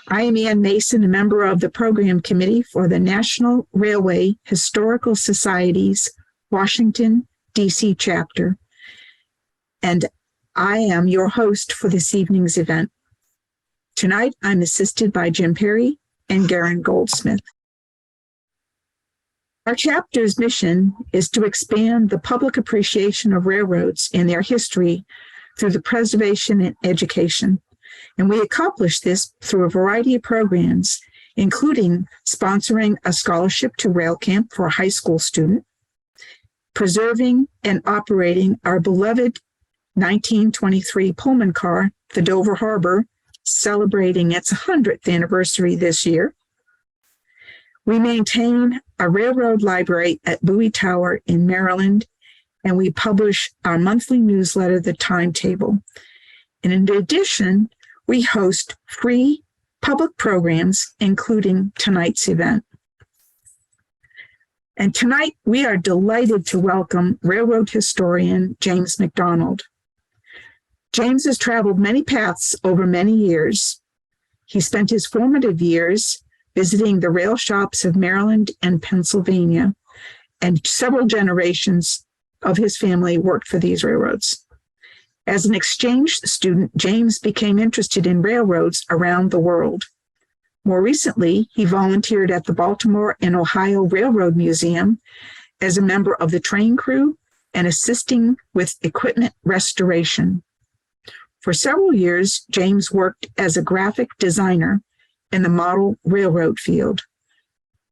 I am Ann Mason, a member of the Program Committee for the National Railway Historical Society's Washington, D.C. chapter, and I am your host for this evening's event. Tonight, I'm assisted by Jim Perry and Garen Goldsmith. Our chapter's mission is to expand the public appreciation of railroads and their history through the preservation and education. And we accomplish this through a variety of programs, including sponsoring a scholarship to Rail Camp for a high school student, preserving and operating our beloved 1923 Pullman car, the Dover Harbor, celebrating its 100th anniversary this year. We maintain a railroad library at Bowie Tower in Maryland, and we publish our monthly newsletter, The Timetable. And in addition, we host free public programs, including tonight's event. And tonight, we are delighted to welcome railroad historian James McDonald. James has traveled many paths over many years. He spent his formative years visiting the rail shops of Maryland and Pennsylvania, and several generations of his family worked for these railroads. As an exchange student, James became interested in railroads around the world. More recently, he volunteered at the Baltimore and Ohio Railroad Museum as a member of the train crew and assisting with equipment restoration. For several years, James worked as a graphic designer in the model railroad field,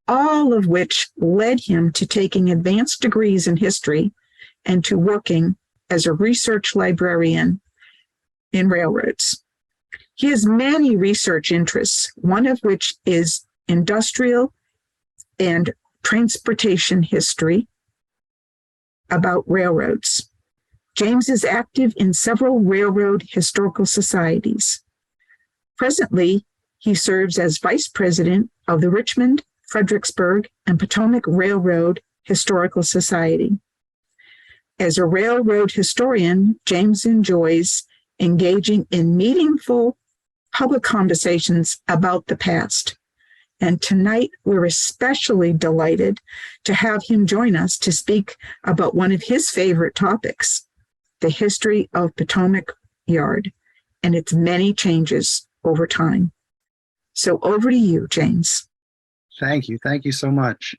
all of which led him to taking advanced degrees in history and to working as a research librarian in railroads. He has many research interests, one of which is industrial and transportation history about railroads. James is active in several railroad historical societies. Presently, he serves as vice president of the Richmond, Fredericksburg, and Potomac Railroad Historical Society. As a railroad historian, James enjoys engaging in meaningful public conversations about the past. And tonight, we're especially delighted to have him join us to speak about one of his favorite topics, the history of Potomac Yard and its many changes over time. So over to you, James. Thank you. Thank you so much.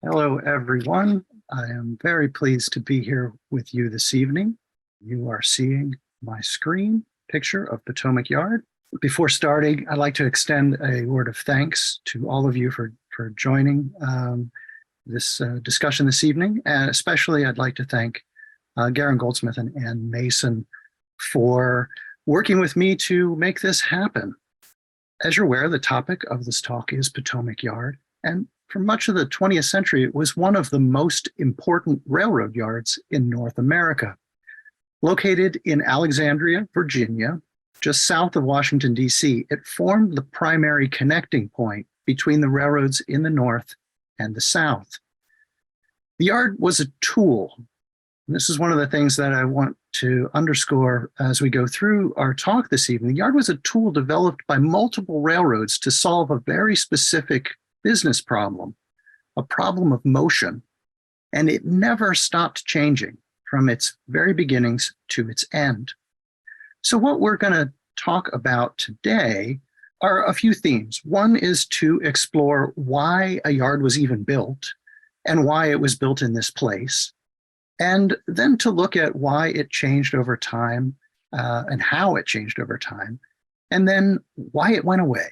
Hello, everyone. I am very pleased to be here with you this evening. You are seeing my screen picture of Potomac Yard. Before starting, I'd like to extend a word of thanks to all of you for joining this discussion this evening. And especially, I'd like to thank Garen Goldsmith and Ann Mason for working with me to make this happen. As you're aware, the topic of this talk is Potomac Yard, and for much of the 20th century, it was one of the most important railroad yards in North America. Located in Alexandria, Virginia, just south of Washington, D.C., it formed the primary connecting point between the railroads in the North and the South. The yard was a tool. And this is one of the things that I want to underscore as we go through our talk this evening. The yard was a tool developed by multiple railroads to solve a very specific business problem, a problem of motion, and it never stopped changing from its very beginnings to its end. So what we're going to talk about today are a few themes. One is to explore why a yard was even built and why it was built in this place, and then to look at why it changed over time and how it changed over time, and then why it went away.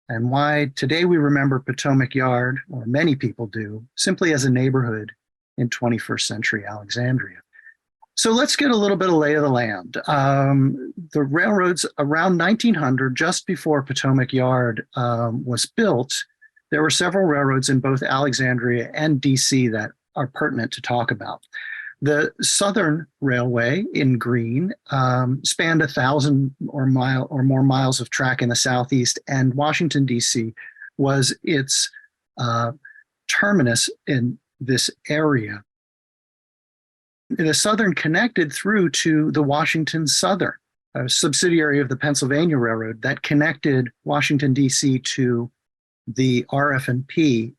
And why today we remember Potomac Yard, or many people do, simply as a neighborhood in 21st century Alexandria. So let's get a little bit of lay of the land. The railroads around 1900, just before Potomac Yard was built, there were several railroads in both Alexandria and DC that are pertinent to talk about. The Southern Railway in green spanned 1,000 or more miles of track in the southeast, and Washington, D.C. was its terminus in this area. The Southern connected through to the Washington Southern, a subsidiary of the Pennsylvania Railroad that connected Washington, D.C. to the RF&P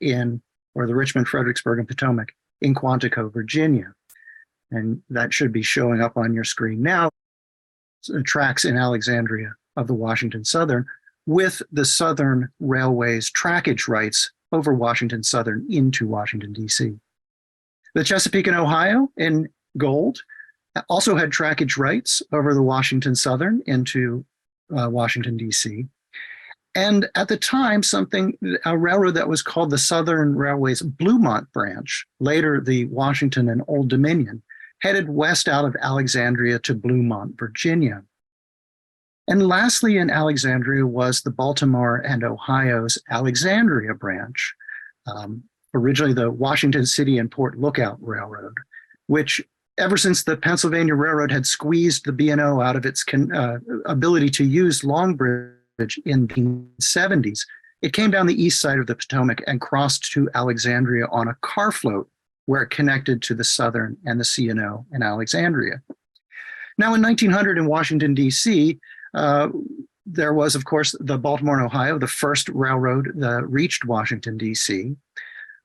or the Richmond, Fredericksburg, and Potomac in Quantico, Virginia. And that should be showing up on your screen now. Tracks in Alexandria of the Washington Southern with the Southern Railway's trackage rights over Washington Southern into Washington, D.C. The Chesapeake and Ohio in gold also had trackage rights over the Washington Southern into Washington, D.C. And at the time, a railroad that was called the Southern Railway's Bluemont branch, later the Washington and Old Dominion, headed west out of Alexandria to Bluemont, Virginia. And lastly, in Alexandria was the Baltimore and Ohio's Alexandria branch, originally the Washington City and Port Lookout Railroad, which ever since the Pennsylvania Railroad had squeezed the B&O out of its ability to use Long Bridge in the 70s, it came down the east side of the Potomac and crossed to Alexandria on a car float where it connected to the Southern and the C&O in Alexandria. Now in 1900 in Washington, D.C., there was, of course, the Baltimore and Ohio, the first railroad that reached Washington, D.C.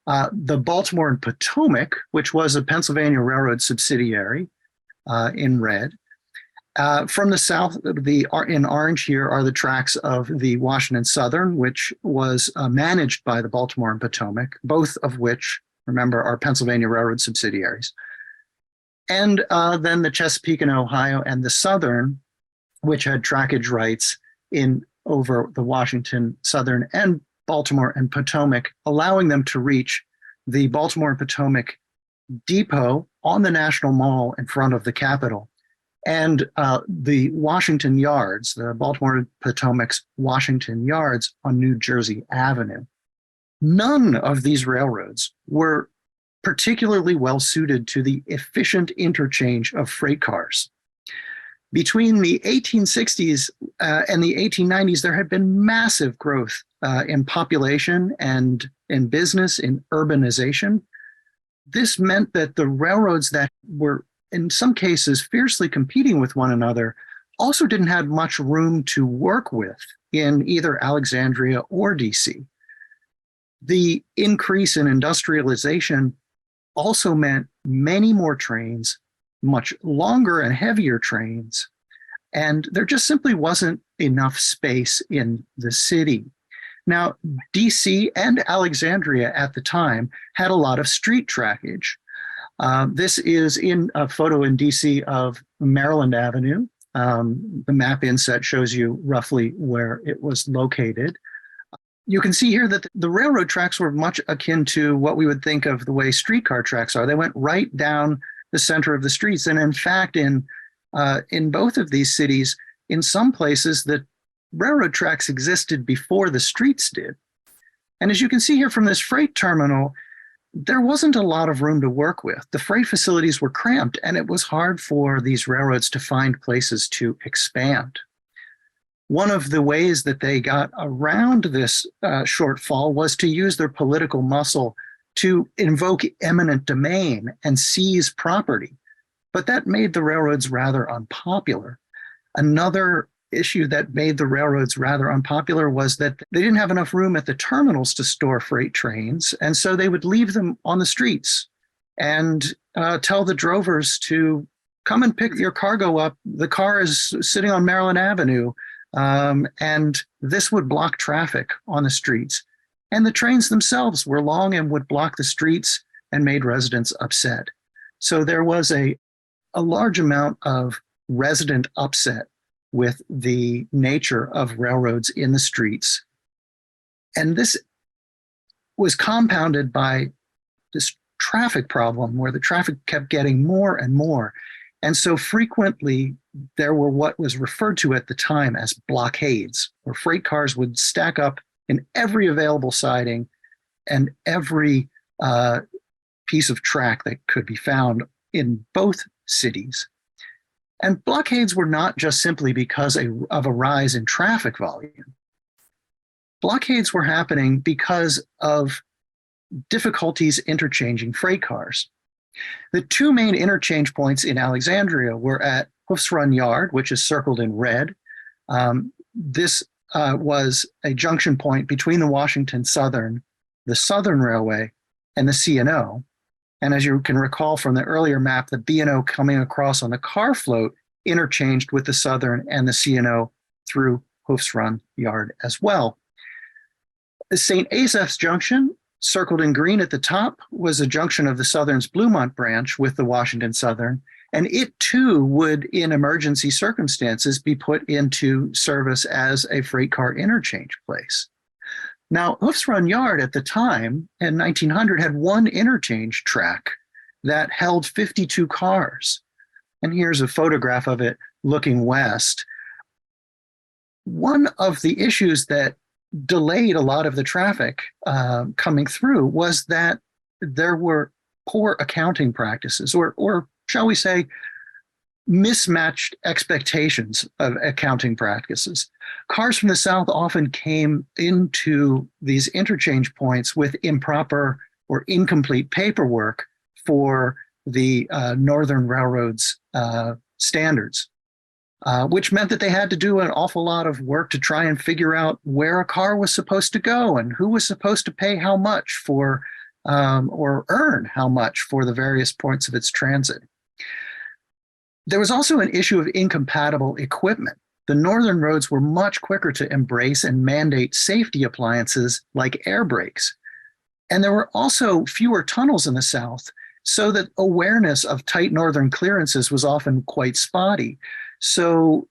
The Baltimore and Potomac, which was a Pennsylvania Railroad subsidiary in red. From the south, in orange here are the tracks of the Washington Southern, which was managed by the Baltimore and Potomac, both of which, remember, are Pennsylvania Railroad subsidiaries. And then the Chesapeake and Ohio and the Southern, which had trackage rights over the Washington Southern and Baltimore and Potomac, allowing them to reach the Baltimore and Potomac depot on the National Mall in front of the Capitol, and the Washington Yards, the Baltimore and Potomac's Washington Yards on New Jersey Avenue. None of these railroads were particularly well suited to the efficient interchange of freight cars. Between the 1860s and the 1890s, there had been massive growth in population and in business, in urbanization. This meant that the railroads that were, in some cases, fiercely competing with one another also didn't have much room to work with in either Alexandria or DC. The increase in industrialization also meant many more trains, much longer and heavier trains, and there just simply wasn't enough space in the city. Now, DC and Alexandria at the time had a lot of street trackage. This is in a photo in DC of Maryland Avenue. The map inset shows you roughly where it was located. You can see here that the railroad tracks were much akin to what we would think of the way streetcar tracks are. They went right down the center of the streets. And in fact, in both of these cities, in some places, the railroad tracks existed before the streets did. And as you can see here from this freight terminal, there wasn't a lot of room to work with. The freight facilities were cramped, and it was hard for these railroads to find places to expand. One of the ways that they got around this shortfall was to use their political muscle to invoke eminent domain and seize property. But that made the railroads rather unpopular. Another issue that made the railroads rather unpopular was that they didn't have enough room at the terminals to store freight trains, and so they would leave them on the streets and tell the drovers to come and pick your cargo up. The car is sitting on Maryland Avenue, and this would block traffic on the streets. And the trains themselves were long and would block the streets and made residents upset. So there was a large amount of resident upset with the nature of railroads in the streets. And this was compounded by this traffic problem where the traffic kept getting more and more. And so frequently there were what was referred to at the time as blockades, where freight cars would stack up in every available siding and every piece of track that could be found in both cities. And blockades were not just simply because of a rise in traffic volume. Blockades were happening because of difficulties interchanging freight cars. The two main interchange points in Alexandria were at Hoofs Run Yard, which is circled in red. This was a junction point between the Washington Southern, the Southern Railway, and the C&O. And as you can recall from the earlier map, the B&O coming across on the car float interchanged with the Southern and the C&O through Hoofs Run Yard as well. The St. Asaph's Junction, circled in green at the top, was a junction of the Southern's Bluemont branch with the Washington Southern, and it too would, in emergency circumstances, be put into service as a freight car interchange place. Now, Hoofs Run Yard at the time, in 1900, had one interchange track that held 52 cars. And here's a photograph of it looking west. One of the issues that delayed a lot of the traffic coming through was that there were poor accounting practices, or shall we say, mismatched expectations of accounting practices. Cars from the south often came into these interchange points with improper or incomplete paperwork for the Northern Railroad's standards, which meant that they had to do an awful lot of work to try and figure out where a car was supposed to go and who was supposed to pay how much for or earn how much for the various points of its transit. There was also an issue of incompatible equipment. The northern roads were much quicker to embrace and mandate safety appliances like air brakes. And there were also fewer tunnels in the south, so that awareness of tight northern clearances was often quite spotty. So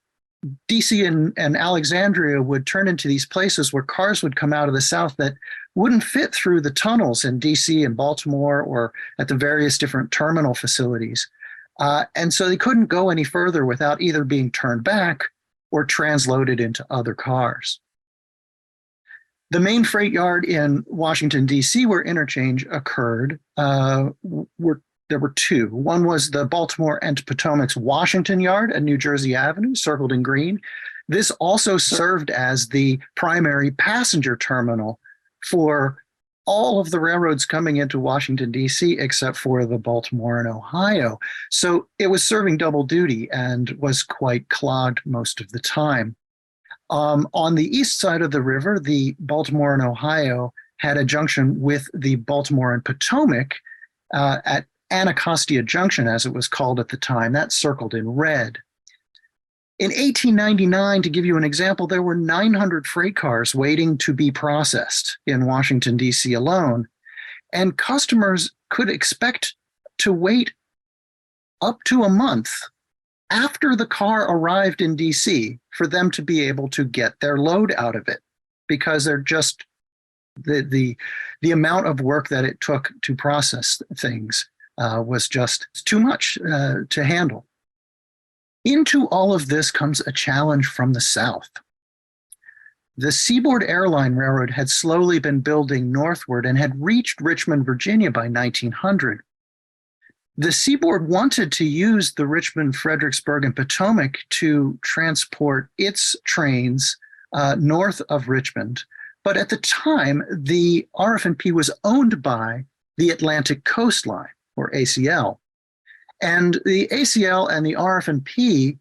DC and Alexandria would turn into these places where cars would come out of the south that wouldn't fit through the tunnels in DC and Baltimore or at the various different terminal facilities. And so they couldn't go any further without either being turned back or transloaded into other cars. The main freight yard in Washington, D.C., where interchange occurred, there were two. One was the Baltimore and Potomac's Washington Yard at New Jersey Avenue, circled in green. This also served as the primary passenger terminal for all of the railroads coming into Washington, D.C., except for the Baltimore and Ohio. So it was serving double duty and was quite clogged most of the time. On the east side of the river, the Baltimore and Ohio had a junction with the Baltimore and Potomac at Anacostia Junction, as it was called at the time. That's circled in red. In 1899, to give you an example, there were 900 freight cars waiting to be processed in Washington, D.C. alone, and customers could expect to wait up to a month after the car arrived in D.C. for them to be able to get their load out of it, because they're just the amount of work that it took to process things was just too much to handle. Into all of this comes a challenge from the south. The Seaboard Airline Railroad had slowly been building northward and had reached Richmond, Virginia by 1900. The Seaboard wanted to use the Richmond, Fredericksburg, and Potomac to transport its trains north of Richmond. But at the time, the RF&P was owned by the Atlantic Coast Line, or ACL. And the ACL and the RF&P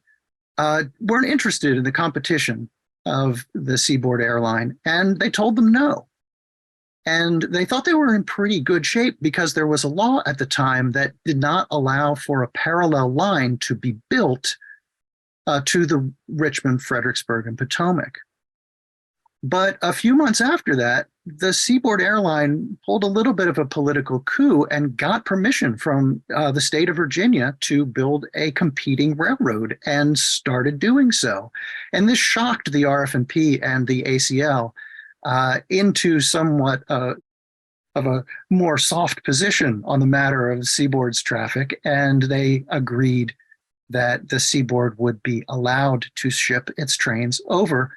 weren't interested in the competition of the Seaboard Airline, and they told them no. And they thought they were in pretty good shape because there was a law at the time that did not allow for a parallel line to be built to the Richmond, Fredericksburg, and Potomac. But a few months after that, the Seaboard Airline pulled a little bit of a political coup and got permission from the state of Virginia to build a competing railroad, and started doing so. And this shocked the RF&P and the ACL into somewhat of a more soft position on the matter of Seaboard's traffic, and they agreed that the Seaboard would be allowed to ship its trains over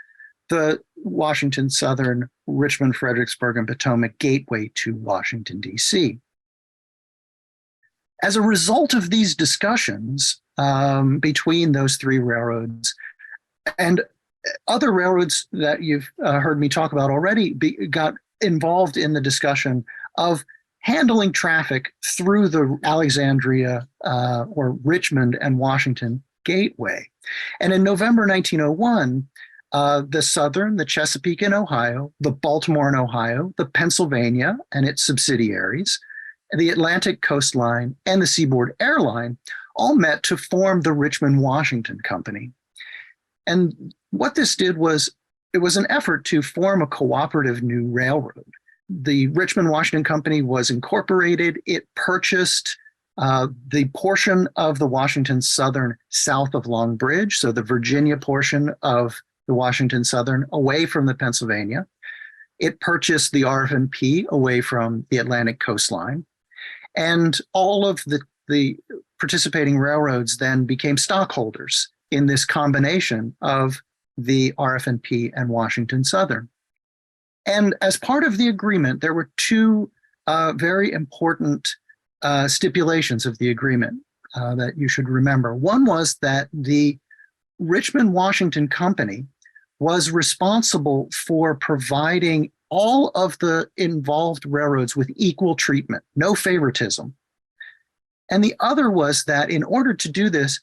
the Washington Southern, Richmond, Fredericksburg, and Potomac gateway to Washington, D.C. As a result of these discussions between those three railroads and other railroads that you've heard me talk about already, got involved in the discussion of handling traffic through the Alexandria or Richmond and Washington gateway. And in November 1901, the Southern, the Chesapeake in Ohio, the Baltimore in Ohio, the Pennsylvania and its subsidiaries, the Atlantic Coastline, and the Seaboard Airline all met to form the Richmond-Washington Company. And what this did was, it was an effort to form a cooperative new railroad. The Richmond-Washington Company was incorporated. It purchased the portion of the Washington Southern south of Long Bridge, so the Virginia portion of the Washington Southern away from the Pennsylvania. It purchased the RF&P away from the Atlantic coastline. And all of the participating railroads then became stockholders in this combination of the RF&P and Washington Southern. And as part of the agreement, there were two very important stipulations of the agreement that you should remember. One was that the Richmond-Washington Company was responsible for providing all of the involved railroads with equal treatment, no favoritism. And the other was that in order to do this,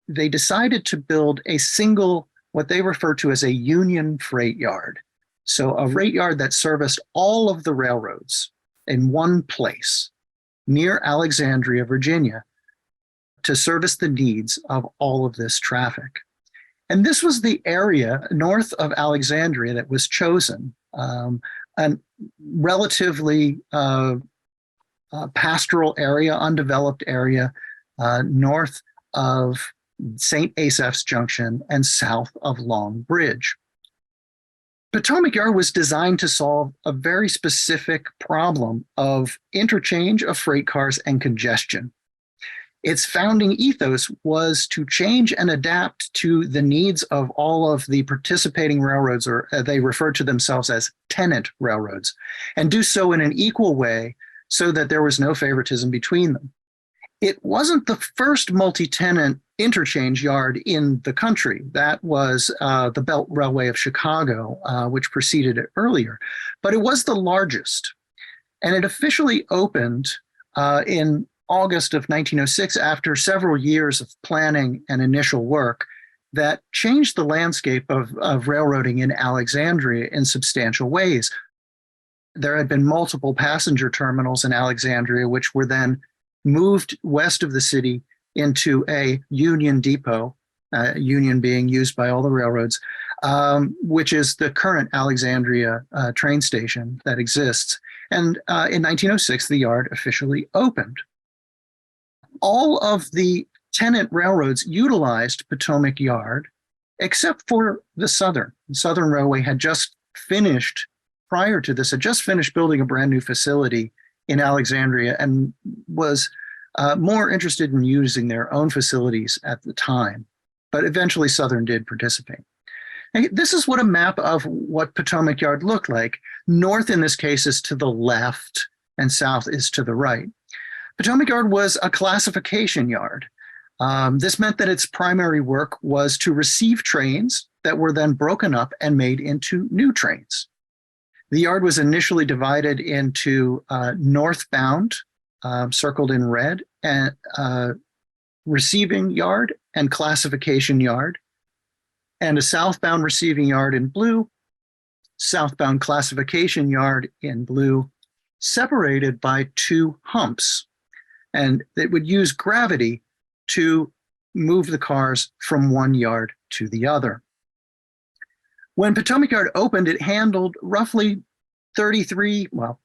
they decided to build a single, what they refer to as a union freight yard. So a freight yard that serviced all of the railroads in one place near Alexandria, Virginia, to service the needs of all of this traffic. And this was the area north of Alexandria that was chosen, a relatively pastoral area, undeveloped area, north of St. Asaph's Junction and south of Long Bridge. Potomac Yard was designed to solve a very specific problem of interchange of freight cars and congestion. Its founding ethos was to change and adapt to the needs of all of the participating railroads, or they refer to themselves as tenant railroads, and do so in an equal way so that there was no favoritism between them. It wasn't the first multi-tenant interchange yard in the country. That was the Belt Railway of Chicago, which preceded it earlier, but it was the largest. And it officially opened in August of 1906 after several years of planning and initial work that changed the landscape of railroading in Alexandria in substantial ways. There had been multiple passenger terminals in Alexandria, which were then moved west of the city into a Union Depot, Union being used by all the railroads, which is the current Alexandria train station that exists. And in 1906, the yard officially opened. All of the tenant railroads utilized Potomac Yard, except for the Southern. The Southern Railway had just finished, prior to this, had just finished building a brand new facility in Alexandria and was more interested in using their own facilities at the time. But eventually Southern did participate. And this is what a map of what Potomac Yard looked like. North in this case is to the left and south is to the right. Potomac Yard was a classification yard. This meant that its primary work was to receive trains that were then broken up and made into new trains. The yard was initially divided into northbound, circled in red, and receiving yard and classification yard, and a southbound receiving yard in blue, southbound classification yard in blue, separated by two humps. And it would use gravity to move the cars from one yard to the other. When Potomac Yard opened, it handled roughly 33, well,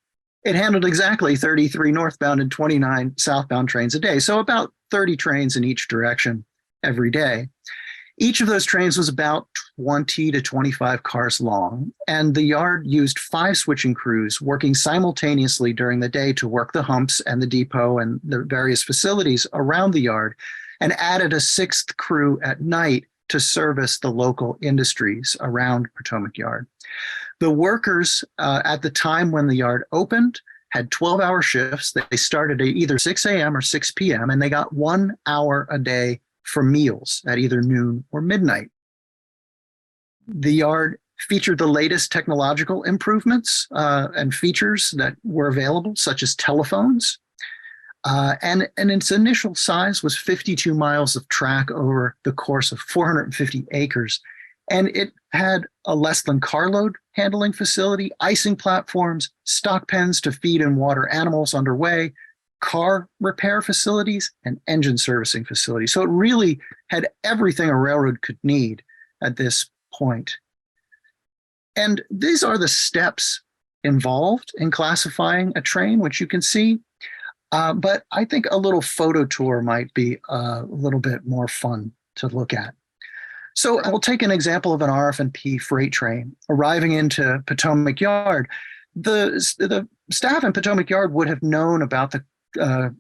it handled exactly 33 northbound and 29 southbound trains a day. So about 30 trains in each direction every day. Each of those trains was about 20 to 25 cars long, and the yard used 5 switching crews working simultaneously during the day to work the humps and the depot and the various facilities around the yard, and added a 6th crew at night to service the local industries around Potomac Yard. The workers at the time when the yard opened had 12-hour shifts. They started at either 6 a.m. or 6 p.m., and they got 1 hour a day for meals at either noon or midnight. The yard featured the latest technological improvements and features that were available, such as telephones. And its initial size was 52 miles of track over the course of 450 acres. And it had a less than carload handling facility, icing platforms, stock pens to feed and water animals underway, car repair facilities, and engine servicing facilities. So it really had everything a railroad could need at this point. And these are the steps involved in classifying a train, which you can see. But I think a little photo tour might be a little bit more fun to look at. So I'll take an example of an RF&P freight train arriving into Potomac Yard. The staff in Potomac Yard would have known about the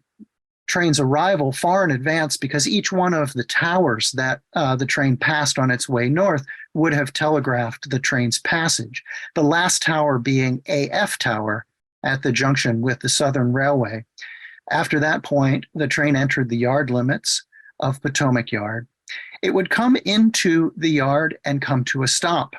train's arrival far in advance because each one of the towers that the train passed on its way north would have telegraphed the train's passage. The last tower being AF Tower at the junction with the Southern Railway. After that point, the train entered the yard limits of Potomac Yard. It would come into the yard and come to a stop.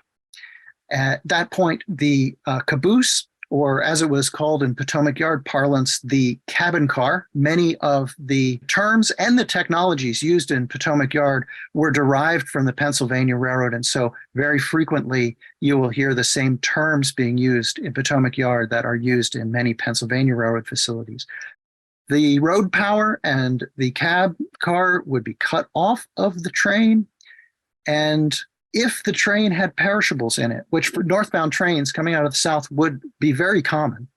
At that point, the caboose, or as it was called in Potomac Yard parlance, the cabin car, many of the terms and the technologies used in Potomac Yard were derived from the Pennsylvania Railroad. And so very frequently you will hear the same terms being used in Potomac Yard that are used in many Pennsylvania Railroad facilities. The road power and the cab car would be cut off of the train. And if the train had perishables in it, which for northbound trains coming out of the south would be very common,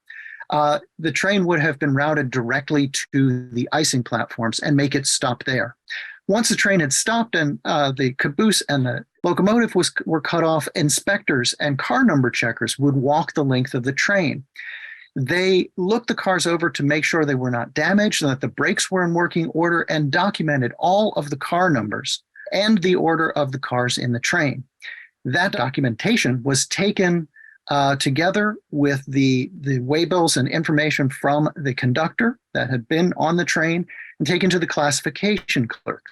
the train would have been routed directly to the icing platforms and make it stop there. Once the train had stopped and the caboose and the locomotive were cut off, inspectors and car number checkers would walk the length of the train. They looked the cars over to make sure they were not damaged and that the brakes were in working order, and documented all of the car numbers and the order of the cars in the train. That documentation was taken together with the waybills and information from the conductor that had been on the train and taken to the classification clerk.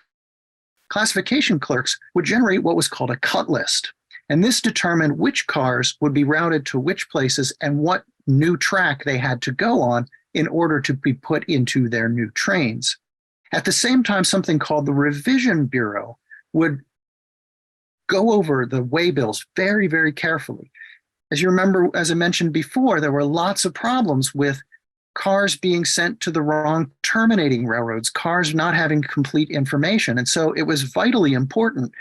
Classification clerks would generate what was called a cut list. And this determined which cars would be routed to which places and what new track they had to go on in order to be put into their new trains. At the same time, something called the Revision Bureau would go over the waybills very, very carefully. As you remember, as I mentioned before, there were lots of problems with cars being sent to the wrong terminating railroads, cars not having complete information. And so it was vitally important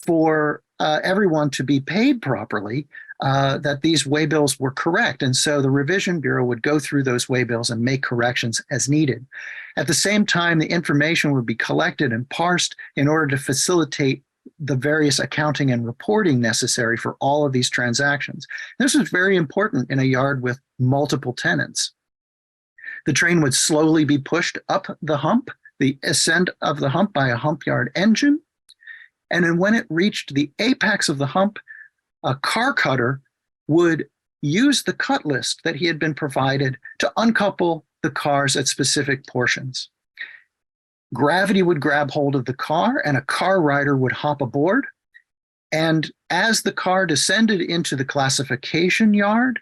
for everyone to be paid properly, that these waybills were correct. And so the Revision Bureau would go through those waybills and make corrections as needed. At the same time, the information would be collected and parsed in order to facilitate the various accounting and reporting necessary for all of these transactions. This was very important in a yard with multiple tenants. The train would slowly be pushed up the hump, the ascent of the hump by a hump yard engine. And then when it reached the apex of the hump, a car cutter would use the cut list that he had been provided to uncouple the cars at specific portions. Gravity would grab hold of the car and a car rider would hop aboard. And as the car descended into the classification yard,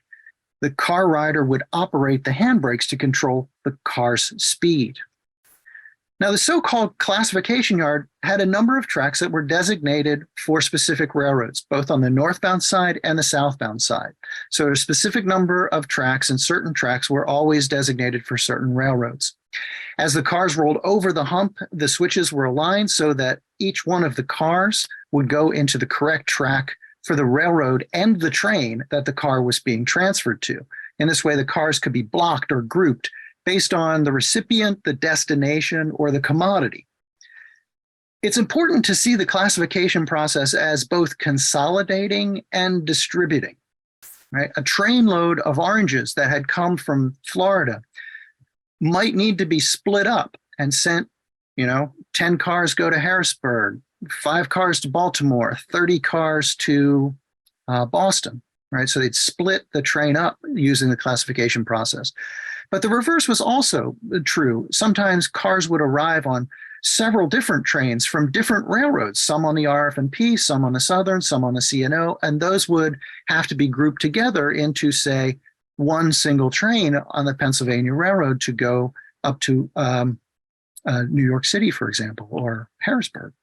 the car rider would operate the handbrakes to control the car's speed. Now, the so-called classification yard had a number of tracks that were designated for specific railroads, both on the northbound side and the southbound side. So a specific number of tracks, and certain tracks were always designated for certain railroads. As the cars rolled over the hump, the switches were aligned so that each one of the cars would go into the correct track for the railroad and the train that the car was being transferred to. In this way, the cars could be blocked or grouped based on the recipient, the destination, or the commodity. It's important to see the classification process as both consolidating and distributing. Right? A trainload of oranges that had come from Florida might need to be split up and sent, 10 cars go to Harrisburg, 5 cars to Baltimore, 30 cars to Boston, right? So they'd split the train up using the classification process. But the reverse was also true. Sometimes cars would arrive on several different trains from different railroads, some on the RF&P, some on the Southern, some on the C&O, and those would have to be grouped together into, say, one single train on the Pennsylvania Railroad to go up to New York City, for example, or Harrisburg.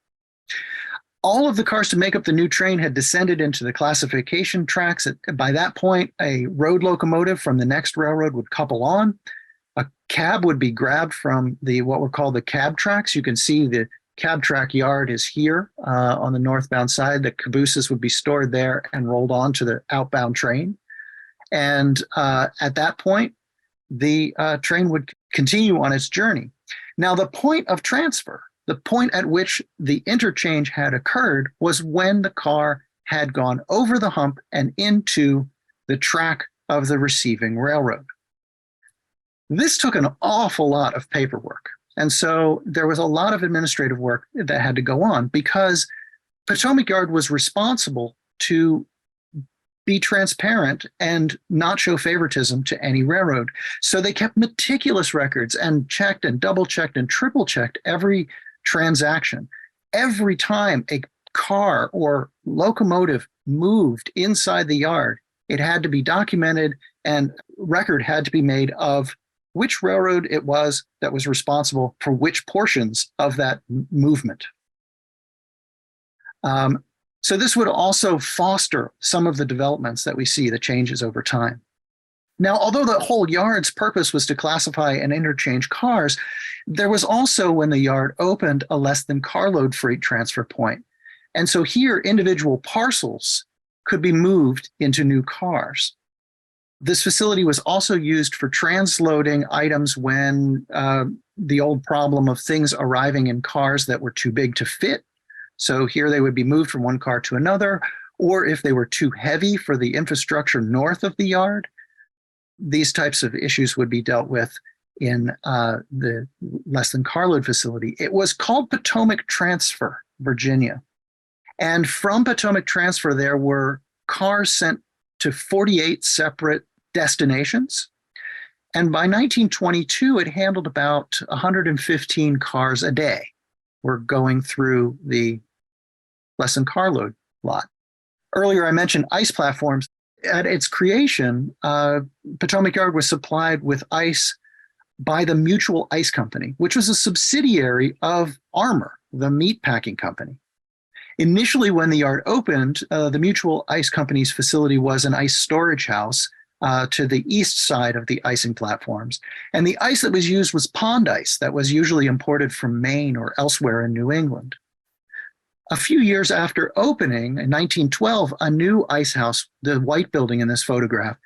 All of the cars to make up the new train had descended into the classification tracks. By that point, a road locomotive from the next railroad would couple on. A cab would be grabbed from what were called the cab tracks. You can see the cab track yard is here on the northbound side. The cabooses would be stored there and rolled on to the outbound train. And at that point, the train would continue on its journey. Now, the point of transfer, the point at which the interchange had occurred, was when the car had gone over the hump and into the track of the receiving railroad. This took an awful lot of paperwork. And so there was a lot of administrative work that had to go on because Potomac Yard was responsible to be transparent and not show favoritism to any railroad. So they kept meticulous records and checked and double checked and triple checked every transaction. Every time a car or locomotive moved inside the yard, it had to be documented and record had to be made of which railroad it was that was responsible for which portions of that movement. So this would also foster some of the developments that we see, the changes over time. Now, although the whole yard's purpose was to classify and interchange cars, there was also, when the yard opened, a less than carload freight transfer point. And so here, individual parcels could be moved into new cars. This facility was also used for transloading items when the old problem of things arriving in cars that were too big to fit. So here they would be moved from one car to another, or if they were too heavy for the infrastructure north of the yard, these types of issues would be dealt with in the less than carload facility. It was called Potomac Transfer, Virginia. And from Potomac Transfer, there were cars sent to 48 separate destinations. And by 1922, it handled about 115 cars a day were going through the less than carload lot. Earlier, I mentioned ice platforms. At its creation, Potomac Yard was supplied with ice by the Mutual Ice Company, which was a subsidiary of Armour, the meat packing company. Initially, when the yard opened, the Mutual Ice Company's facility was an ice storage house to the east side of the icing platforms. And the ice that was used was pond ice that was usually imported from Maine or elsewhere in New England. A few years after opening, in 1912, a new ice house, the white building in this photograph,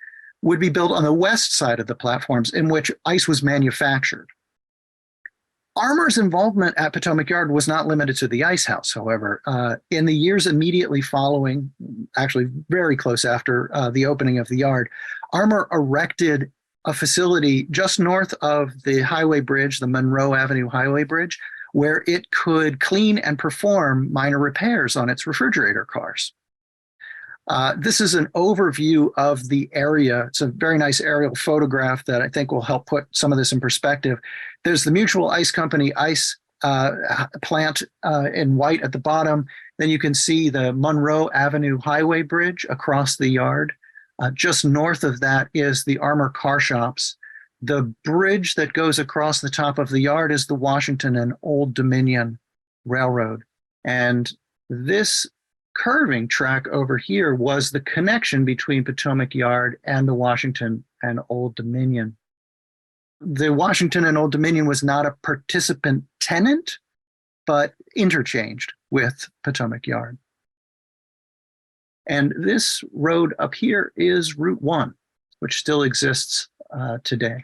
would be built on the west side of the platforms in which ice was manufactured. Armour's involvement at Potomac Yard was not limited to the ice house, however. In the years immediately following, actually very close after the opening of the yard, Armour erected a facility just north of the highway bridge, the Monroe Avenue Highway Bridge, where it could clean and perform minor repairs on its refrigerator cars. This is an overview of the area. It's a very nice aerial photograph that I think will help put some of this in perspective. There's the Mutual Ice Company ice plant in white at the bottom. Then you can see the Monroe Avenue Highway Bridge across the yard. Just north of that is the Armour car shops. The bridge that goes across the top of the yard is the Washington and Old Dominion Railroad. And this curving track over here was the connection between Potomac Yard and the Washington and Old Dominion. The Washington and Old Dominion was not a participant tenant, but interchanged with Potomac Yard. And this road up here is Route 1, which still exists today.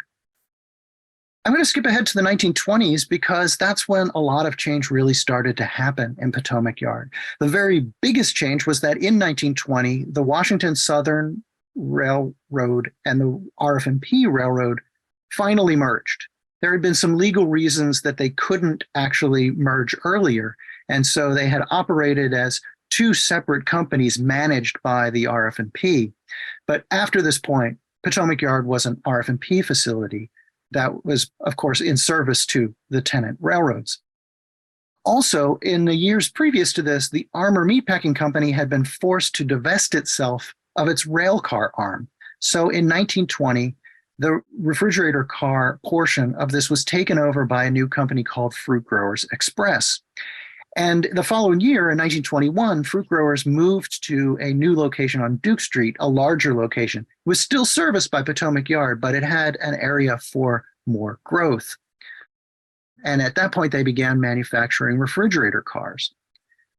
I'm going to skip ahead to the 1920s because that's when a lot of change really started to happen in Potomac Yard. The very biggest change was that in 1920, the Washington Southern Railroad and the RF&P Railroad finally merged. There had been some legal reasons that they couldn't actually merge earlier, and so they had operated as two separate companies managed by the RF&P. But after this point, Potomac Yard was an RF&P facility that was, of course, in service to the tenant railroads. Also, in the years previous to this, the Armour Meatpacking Company had been forced to divest itself of its rail car arm. So in 1920, the refrigerator car portion of this was taken over by a new company called Fruit Growers Express. And the following year, in 1921, Fruit Growers moved to a new location on Duke Street, a larger location. It was still serviced by Potomac Yard, but it had an area for more growth. And at that point, they began manufacturing refrigerator cars.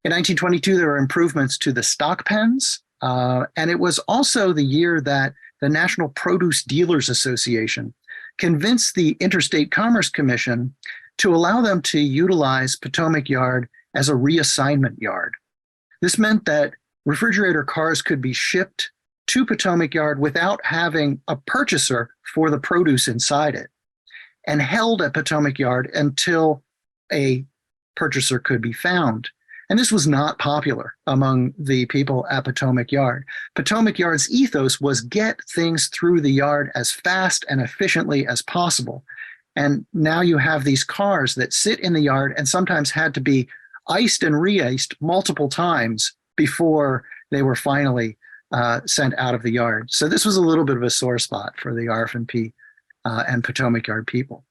In 1922, there were improvements to the stock pens, and it was also the year that the National Produce Dealers Association convinced the Interstate Commerce Commission to allow them to utilize Potomac Yard as a reassignment yard. This meant that refrigerator cars could be shipped to Potomac Yard without having a purchaser for the produce inside it, and held at Potomac Yard until a purchaser could be found. And this was not popular among the people at Potomac Yard. Potomac Yard's ethos was get things through the yard as fast and efficiently as possible. And now you have these cars that sit in the yard and sometimes had to be iced and re-iced multiple times before they were finally sent out of the yard. So this was a little bit of a sore spot for the RF&P and Potomac Yard people.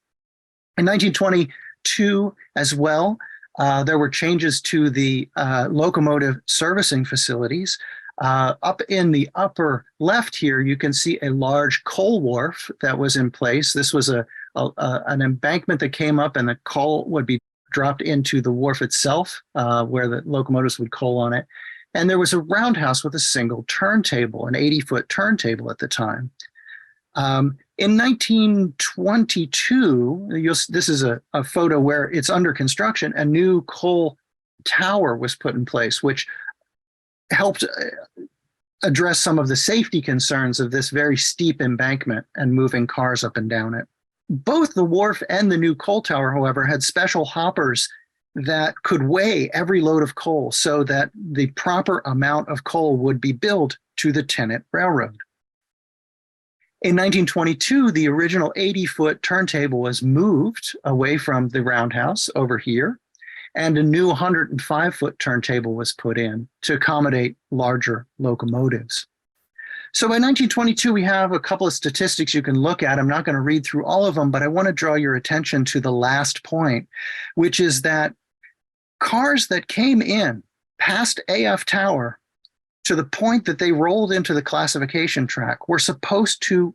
In 1922 as well, there were changes to the locomotive servicing facilities. Up in the upper left here, you can see a large coal wharf that was in place. This was an embankment that came up, and the coal would be dropped into the wharf itself, where the locomotives would coal on it. And there was a roundhouse with a single turntable, an 80-foot turntable at the time. In 1922, this is a photo where it's under construction, a new coal tower was put in place, which helped address some of the safety concerns of this very steep embankment and moving cars up and down it. Both the wharf and the new coal tower, however, had special hoppers that could weigh every load of coal so that the proper amount of coal would be billed to the tenant railroad. In 1922, the original 80-foot turntable was moved away from the roundhouse over here, and a new 105-foot turntable was put in to accommodate larger locomotives. So by 1922, we have a couple of statistics you can look at. I'm not going to read through all of them, but I want to draw your attention to the last point, which is that cars that came in past AF Tower to the point that they rolled into the classification track were supposed to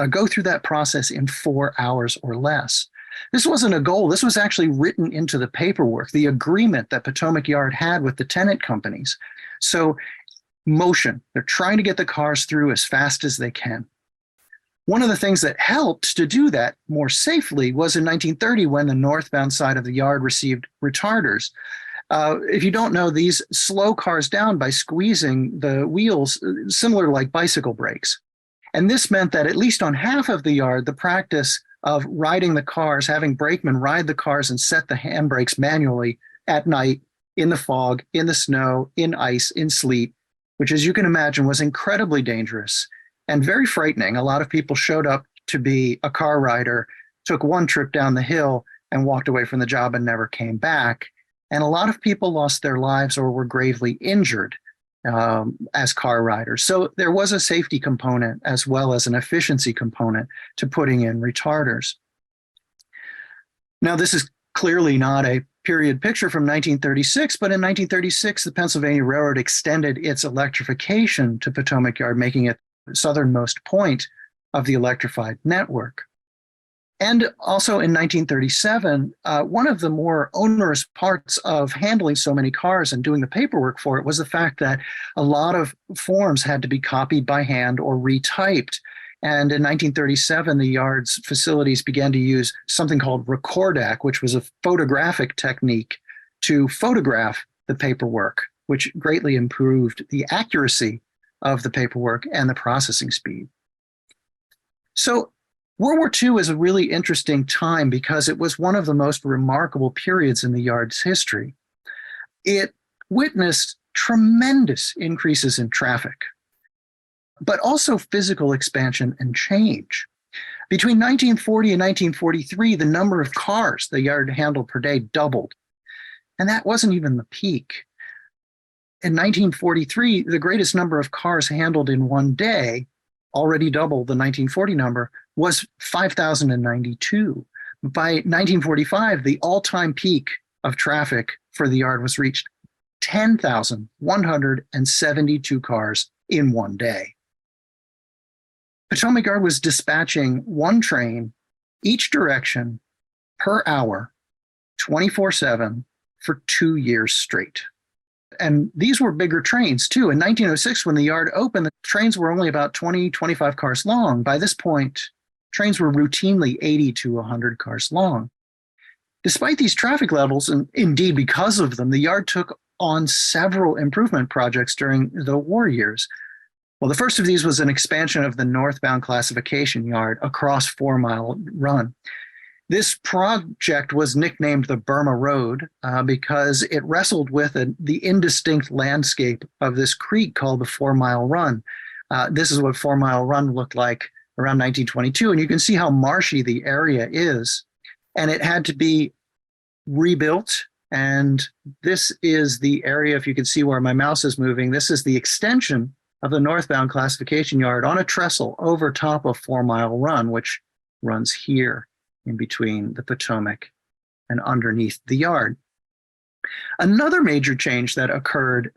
go through that process in 4 hours or less. This wasn't a goal. This was actually written into the paperwork, the agreement that Potomac Yard had with the tenant companies. So motion, they're trying to get the cars through as fast as they can. One of the things that helped to do that more safely was in 1930 when the northbound side of the yard received retarders. If you don't know, these slow cars down by squeezing the wheels, similar like bicycle brakes. And this meant that at least on half of the yard, the practice of riding the cars, having brakemen ride the cars and set the handbrakes manually at night, in the fog, in the snow, in ice, in sleet, which, as you can imagine, was incredibly dangerous and very frightening. A lot of people showed up to be a car rider, took one trip down the hill and walked away from the job and never came back. And a lot of people lost their lives or were gravely injured as car riders. So there was a safety component as well as an efficiency component to putting in retarders. Now, this is clearly not a period picture from 1936, but in 1936, the Pennsylvania Railroad extended its electrification to Potomac Yard, making it the southernmost point of the electrified network. And also in 1937, one of the more onerous parts of handling so many cars and doing the paperwork for it was the fact that a lot of forms had to be copied by hand or retyped. And in 1937, the yard's facilities began to use something called recordac, which was a photographic technique to photograph the paperwork, which greatly improved the accuracy of the paperwork and the processing speed. So World War II is a really interesting time because it was one of the most remarkable periods in the yard's history. It witnessed tremendous increases in traffic, but also physical expansion and change. Between 1940 and 1943, the number of cars the yard handled per day doubled. And that wasn't even the peak. In 1943, the greatest number of cars handled in one day already double the 1940 number, was 5,092. By 1945, the all-time peak of traffic for the yard was reached 10,172 cars in one day. Potomac Yard was dispatching one train each direction per hour, 24/7 for 2 years straight. And these were bigger trains too. In 1906, when the yard opened, the trains were only about 20, 25 cars long. By this point, trains were routinely 80 to 100 cars long. Despite these traffic levels, and indeed because of them, the yard took on several improvement projects during the war years. Well, the first of these was an expansion of the northbound classification yard across 4 Mile Run. This project was nicknamed the Burma Road because it wrestled with the indistinct landscape of this creek called the 4 Mile Run. This is what 4 Mile Run looked like around 1922, and you can see how marshy the area is. And it had to be rebuilt. And this is the area, if you can see where my mouse is moving, this is the extension of the northbound classification yard on a trestle over top of 4 Mile Run, which runs here in between the Potomac and underneath the yard. Another major change that occurred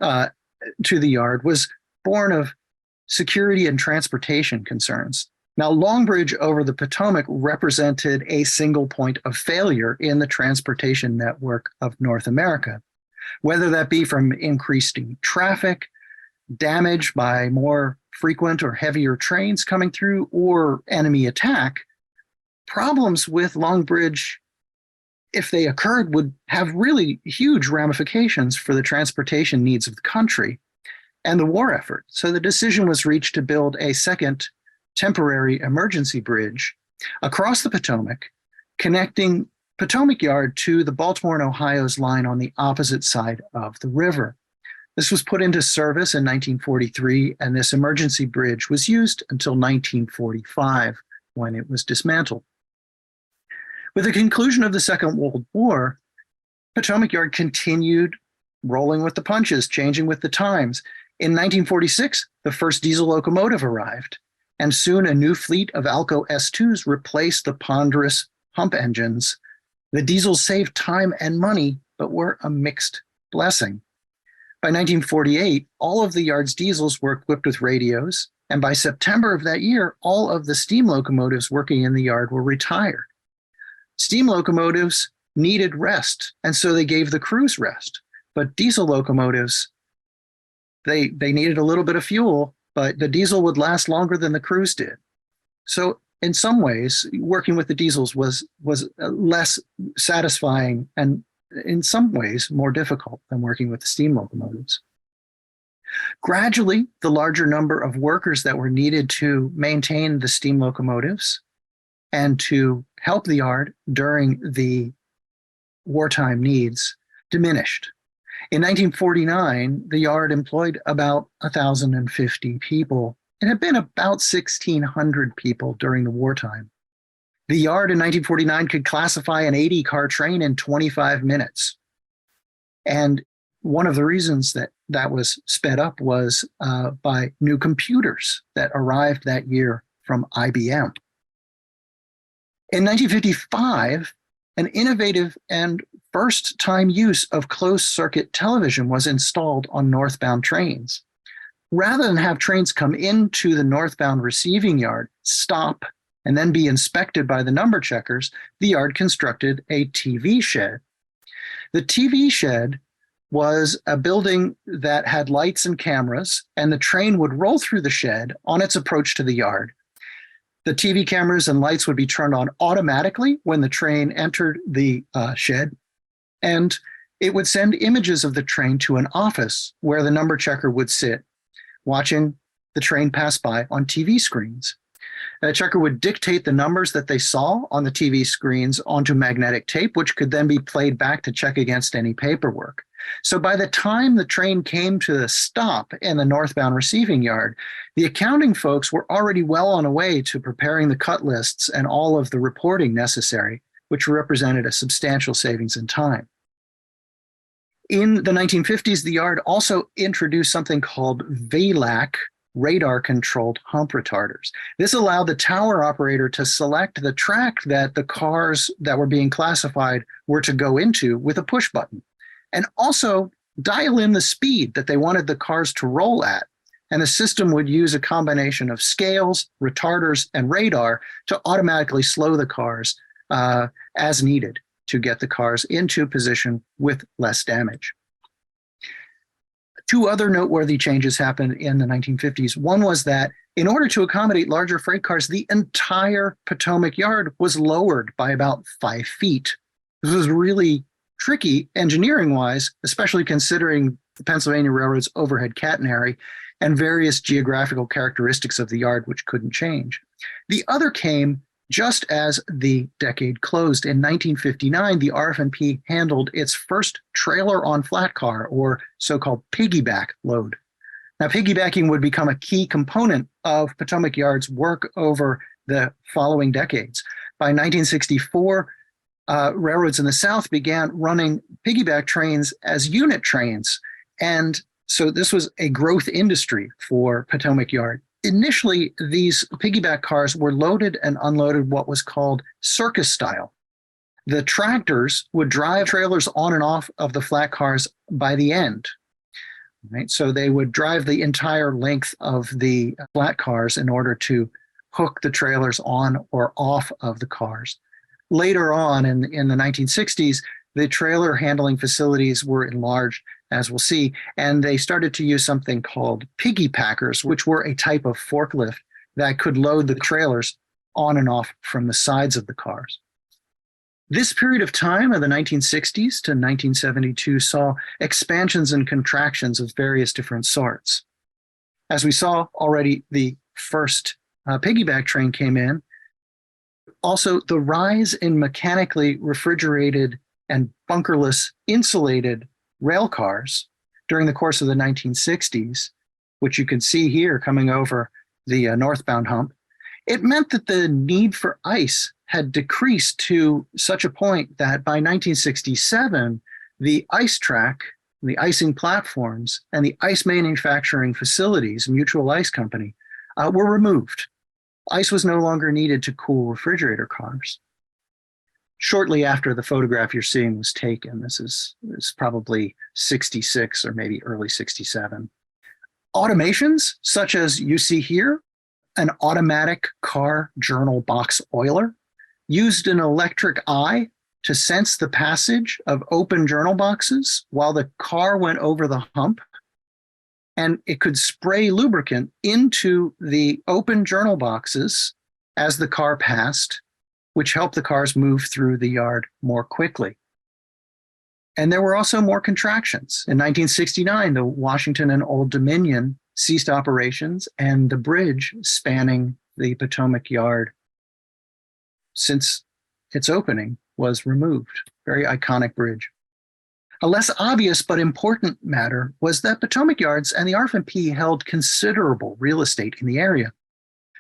to the yard was born of security and transportation concerns. Now, Long Bridge over the Potomac represented a single point of failure in the transportation network of North America, whether that be from increasing traffic, damage by more frequent or heavier trains coming through, or enemy attack. Problems with Long Bridge, if they occurred, would have really huge ramifications for the transportation needs of the country and the war effort. So the decision was reached to build a second temporary emergency bridge across the Potomac, connecting Potomac Yard to the Baltimore and Ohio's line on the opposite side of the river. This was put into service in 1943, and this emergency bridge was used until 1945 when it was dismantled. With the conclusion of the Second World War, Potomac Yard continued rolling with the punches, changing with the times. In 1946, the first diesel locomotive arrived, and soon a new fleet of Alco S2s replaced the ponderous pump engines. The diesels saved time and money, but were a mixed blessing. By 1948, all of the yard's diesels were equipped with radios, and by September of that year, all of the steam locomotives working in the yard were retired. Steam locomotives needed rest, and so they gave the crews rest. But diesel locomotives, they needed a little bit of fuel, but the diesel would last longer than the crews did. So in some ways, working with the diesels was less satisfying and in some ways more difficult than working with the steam locomotives. Gradually, the larger number of workers that were needed to maintain the steam locomotives and to help the yard during the wartime needs diminished. In 1949, the yard employed about 1,050 people. It had been about 1,600 people during the wartime. The yard in 1949 could classify an 80-car train in 25 minutes. And one of the reasons that was sped up was by new computers that arrived that year from IBM. In 1955, an innovative and first-time use of closed-circuit television was installed on northbound trains. Rather than have trains come into the northbound receiving yard, stop, and then be inspected by the number checkers, the yard constructed a TV shed. The TV shed was a building that had lights and cameras, and the train would roll through the shed on its approach to the yard. The TV cameras and lights would be turned on automatically when the train entered the shed, and it would send images of the train to an office where the number checker would sit, watching the train pass by on TV screens. The checker would dictate the numbers that they saw on the TV screens onto magnetic tape, which could then be played back to check against any paperwork. So by the time the train came to the stop in the northbound receiving yard, the accounting folks were already well on a way to preparing the cut lists and all of the reporting necessary, which represented a substantial savings in time. In the 1950s, the yard also introduced something called VLAC, radar-controlled hump retarders. This allowed the tower operator to select the track that the cars that were being classified were to go into with a push button, and also dial in the speed that they wanted the cars to roll at. And the system would use a combination of scales, retarders, and radar to automatically slow the cars as needed to get the cars into position with less damage. Two other noteworthy changes happened in the 1950s. One was that in order to accommodate larger freight cars, the entire Potomac Yard was lowered by about 5 feet. This was really tricky engineering-wise, especially considering the Pennsylvania Railroad's overhead catenary and various geographical characteristics of the yard, which couldn't change. The other came just as the decade closed. In 1959, the RF&P handled its first trailer on flat car, or so-called piggyback load. Now, piggybacking would become a key component of Potomac Yard's work over the following decades. By 1964, railroads in the South began running piggyback trains as unit trains. And so this was a growth industry for Potomac Yard. Initially, these piggyback cars were loaded and unloaded what was called circus style. The tractors would drive trailers on and off of the flat cars by the end. Right? So they would drive the entire length of the flat cars in order to hook the trailers on or off of the cars. Later on in the 1960s, the trailer handling facilities were enlarged, as we'll see, and they started to use something called piggy packers, which were a type of forklift that could load the trailers on and off from the sides of the cars. This period of time of the 1960s to 1972 saw expansions and contractions of various different sorts. As we saw already, the first piggyback train came in. Also, the rise in mechanically refrigerated and bunkerless insulated rail cars during the course of the 1960s, which you can see here coming over the northbound hump, it meant that the need for ice had decreased to such a point that by 1967, the ice track, the icing platforms, and the ice manufacturing facilities, Mutual Ice Company, were removed. Ice was no longer needed to cool refrigerator cars. Shortly after the photograph you're seeing was taken, this is probably 66 or maybe early 67. Automations, such as you see here, an automatic car journal box oiler, used an electric eye to sense the passage of open journal boxes while the car went over the hump, and it could spray lubricant into the open journal boxes as the car passed, which helped the cars move through the yard more quickly. And there were also more contractions. In 1969, the Washington and Old Dominion ceased operations, and the bridge spanning the Potomac Yard since its opening was removed. Very iconic bridge. A less obvious but important matter was that Potomac Yards and the RF&P held considerable real estate in the area.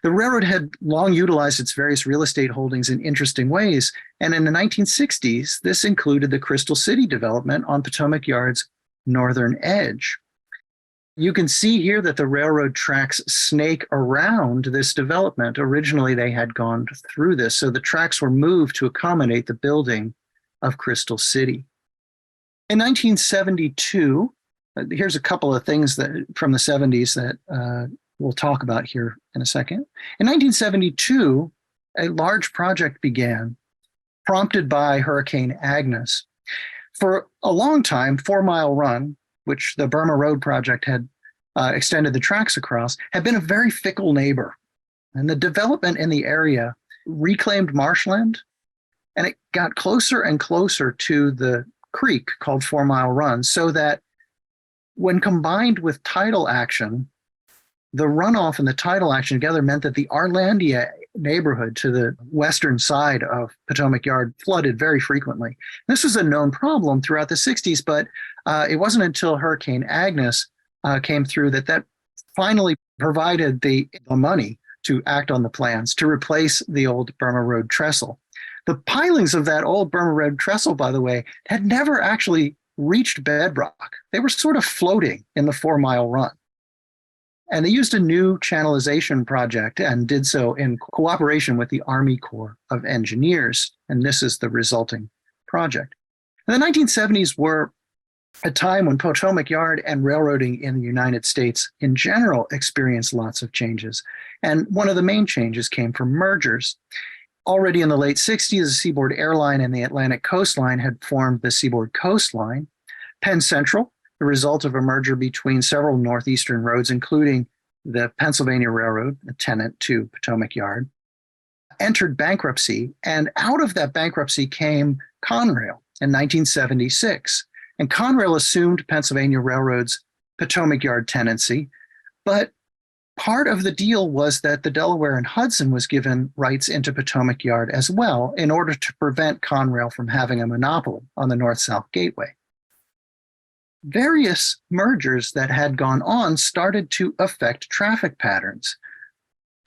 The railroad had long utilized its various real estate holdings in interesting ways, and in the 1960s, this included the Crystal City development on Potomac Yard's northern edge. You can see here that the railroad tracks snake around this development. Originally, they had gone through this, so the tracks were moved to accommodate the building of Crystal City. In 1972, here's a couple of things that from the 70s that we'll talk about here in a second. In 1972, a large project began, prompted by Hurricane Agnes. For a long time, 4 Mile Run, which the Burma Road project had extended the tracks across, had been a very fickle neighbor. And the development in the area reclaimed marshland, and it got closer and closer to the creek called 4 Mile Run, so that when combined with tidal action, the runoff and the tidal action together meant that the Arlandia neighborhood to the western side of Potomac Yard flooded very frequently. This was a known problem throughout the 60s, but it wasn't until Hurricane Agnes came through that finally provided the money to act on the plans to replace the old Burma Road trestle. The pilings of that old Burma Road trestle, by the way, had never actually reached bedrock. They were sort of floating in the 4 Mile Run. And they used a new channelization project and did so in cooperation with the Army Corps of Engineers. And this is the resulting project. And the 1970s were a time when Potomac Yard and railroading in the United States in general experienced lots of changes. And one of the main changes came from mergers. Already in the late 60s, the Seaboard Airline and the Atlantic Coast Line had formed the Seaboard Coast Line. Penn Central, the result of a merger between several northeastern roads, including the Pennsylvania Railroad, a tenant to Potomac Yard, entered bankruptcy. And out of that bankruptcy came Conrail in 1976. And Conrail assumed Pennsylvania Railroad's Potomac Yard tenancy, but part of the deal was that the Delaware and Hudson was given rights into Potomac Yard as well in order to prevent Conrail from having a monopoly on the North-South Gateway. Various mergers that had gone on started to affect traffic patterns.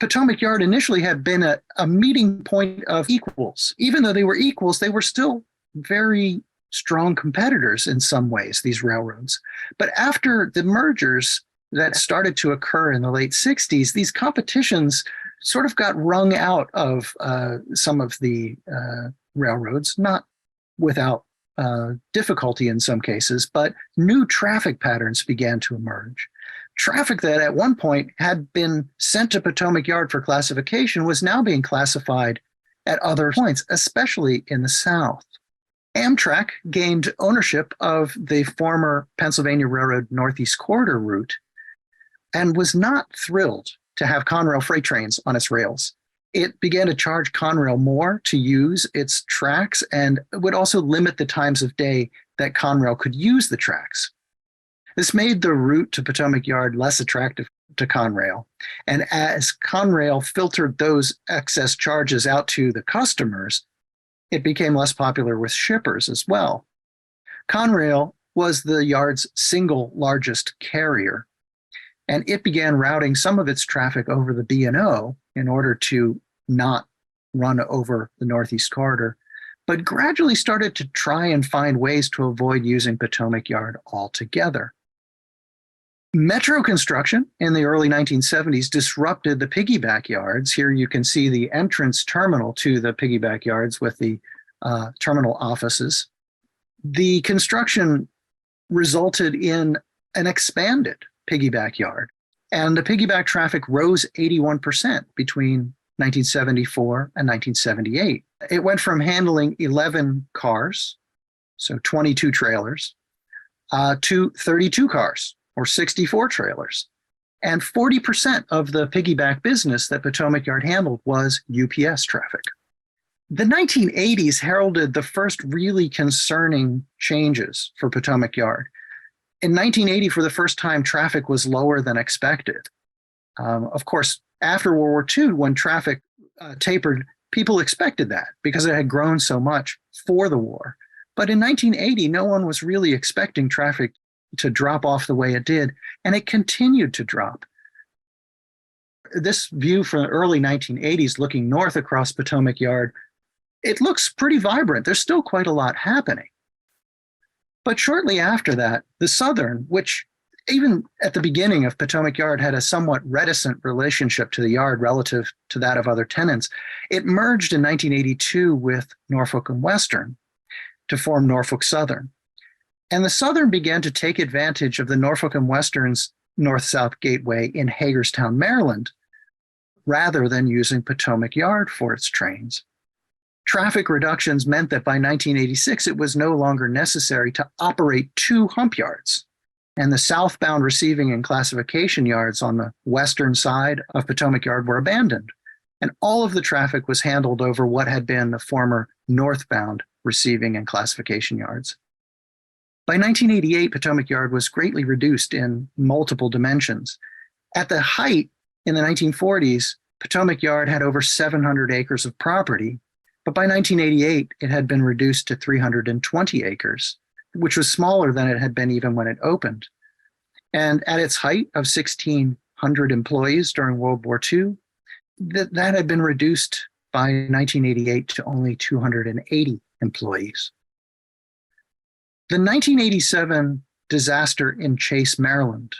Potomac Yard initially had been a meeting point of equals. Even though they were equals, they were still very strong competitors in some ways, these railroads. But after the mergers that started to occur in the late 60s, these competitions sort of got wrung out of some of the railroads, not without difficulty in some cases, but new traffic patterns began to emerge. Traffic that at one point had been sent to Potomac Yard for classification was now being classified at other points, especially in the South. Amtrak gained ownership of the former Pennsylvania Railroad Northeast Corridor route and was not thrilled to have Conrail freight trains on its rails. It began to charge Conrail more to use its tracks and would also limit the times of day that Conrail could use the tracks. This made the route to Potomac Yard less attractive to Conrail. And as Conrail filtered those excess charges out to the customers, it became less popular with shippers as well. Conrail was the yard's single largest carrier, and it began routing some of its traffic over the B&O in order to not run over the Northeast Corridor, but gradually started to try and find ways to avoid using Potomac Yard altogether. Metro construction in the early 1970s disrupted the piggyback yards. Here you can see the entrance terminal to the piggyback yards with the terminal offices. The construction resulted in an expanded piggyback yard, and the piggyback traffic rose 81% between 1974 and 1978. It went from handling 11 cars, so 22 trailers, to 32 cars, or 64 trailers. And 40% of the piggyback business that Potomac Yard handled was UPS traffic. The 1980s heralded the first really concerning changes for Potomac Yard. In 1980, for the first time, traffic was lower than expected. Of course, after World War II, when traffic tapered, people expected that because it had grown so much for the war. But in 1980, no one was really expecting traffic to drop off the way it did, and it continued to drop. This view from the early 1980s, looking north across Potomac Yard, it looks pretty vibrant. There's still quite a lot happening. But shortly after that, the Southern, which even at the beginning of Potomac Yard had a somewhat reticent relationship to the yard relative to that of other tenants, it merged in 1982 with Norfolk and Western to form Norfolk Southern. And the Southern began to take advantage of the Norfolk and Western's north-south gateway in Hagerstown, Maryland, rather than using Potomac Yard for its trains. Traffic reductions meant that by 1986, it was no longer necessary to operate two hump yards. And the southbound receiving and classification yards on the western side of Potomac Yard were abandoned. And all of the traffic was handled over what had been the former northbound receiving and classification yards. By 1988, Potomac Yard was greatly reduced in multiple dimensions. At the height in the 1940s, Potomac Yard had over 700 acres of property, but by 1988, it had been reduced to 320 acres, which was smaller than it had been even when it opened. And at its height of 1,600 employees during World War II, that had been reduced by 1988 to only 280 employees. The 1987 disaster in Chase, Maryland,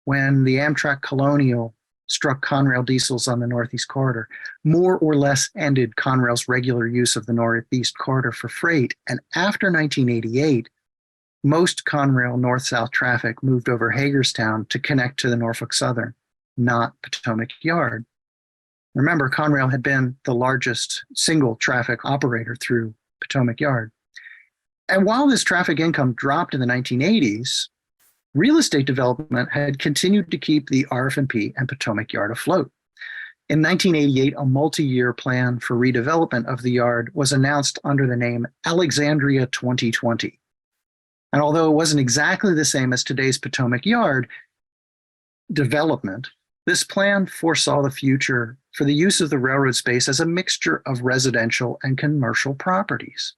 when the Amtrak Colonial struck Conrail diesels on the Northeast Corridor, more or less ended Conrail's regular use of the Northeast Corridor for freight. And after 1988, most Conrail north-south traffic moved over Hagerstown to connect to the Norfolk Southern, not Potomac Yard. Remember, Conrail had been the largest single traffic operator through Potomac Yard. And while this traffic income dropped in the 1980s, real estate development had continued to keep the RF&P and Potomac Yard afloat. In 1988, a multi-year plan for redevelopment of the yard was announced under the name Alexandria 2020. And although it wasn't exactly the same as today's Potomac Yard development, this plan foresaw the future for the use of the railroad space as a mixture of residential and commercial properties.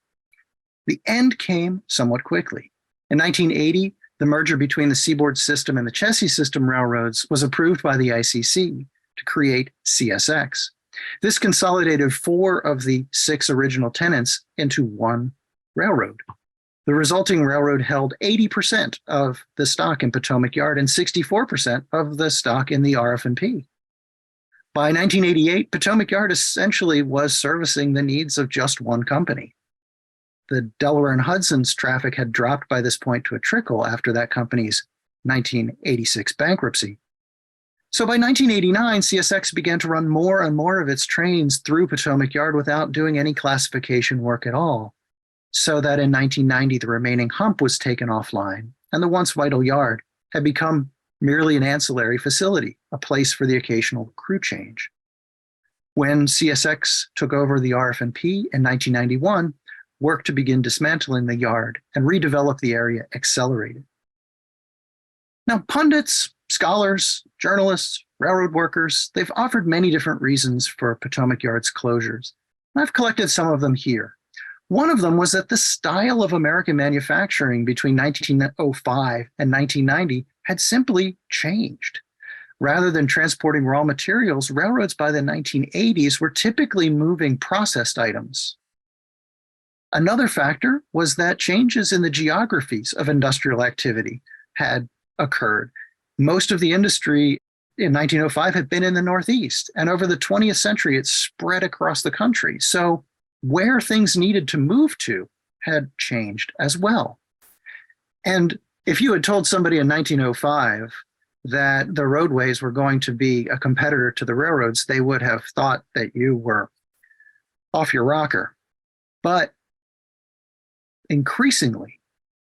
The end came somewhat quickly. In 1980, the merger between the Seaboard System and the Chessie System railroads was approved by the ICC to create CSX. This consolidated 4 of the 6 original tenants into one railroad. The resulting railroad held 80% of the stock in Potomac Yard and 64% of the stock in the RF&P. By 1988, Potomac Yard essentially was servicing the needs of just one company. The Delaware and Hudson's traffic had dropped by this point to a trickle after that company's 1986 bankruptcy. So by 1989, CSX began to run more and more of its trains through Potomac Yard without doing any classification work at all, so that in 1990, the remaining hump was taken offline, and the once vital yard had become merely an ancillary facility, a place for the occasional crew change. When CSX took over the RF&P in 1991, work to begin dismantling the yard and redevelop the area accelerated. Now, pundits, scholars, journalists, railroad workers, they've offered many different reasons for Potomac Yard's closures. I've collected some of them here. One of them was that the style of American manufacturing between 1905 and 1990 had simply changed. Rather than transporting raw materials, railroads by the 1980s were typically moving processed items. Another factor was that changes in the geographies of industrial activity had occurred. Most of the industry in 1905 had been in the Northeast, and over the 20th century, it spread across the country. So where things needed to move to had changed as well. And if you had told somebody in 1905 that the roadways were going to be a competitor to the railroads, they would have thought that you were off your rocker. But increasingly,